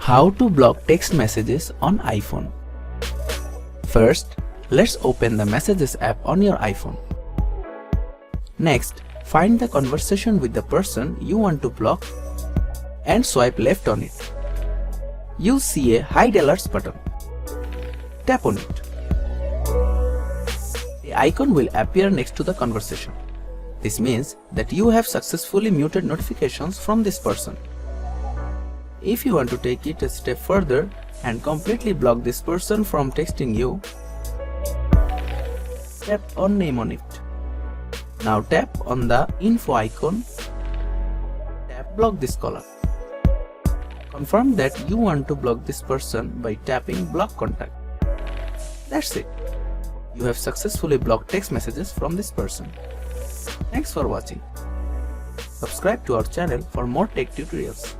How to block text messages on iPhone. First, let's open the Messages app on your iPhone. Next, find the conversation with the person you want to block and swipe left on it. You'll see a Hide Alerts button. Tap on it. The icon will appear next to the conversation. This means that you have successfully muted notifications from this person. If you want to take it a step further and completely block this person from texting you, tap on name on it. Now tap on the info icon. Tap block this caller. Confirm that you want to block this person by tapping block contact. That's it. You have successfully blocked text messages from this person. Thanks for watching. Subscribe to our channel for more tech tutorials.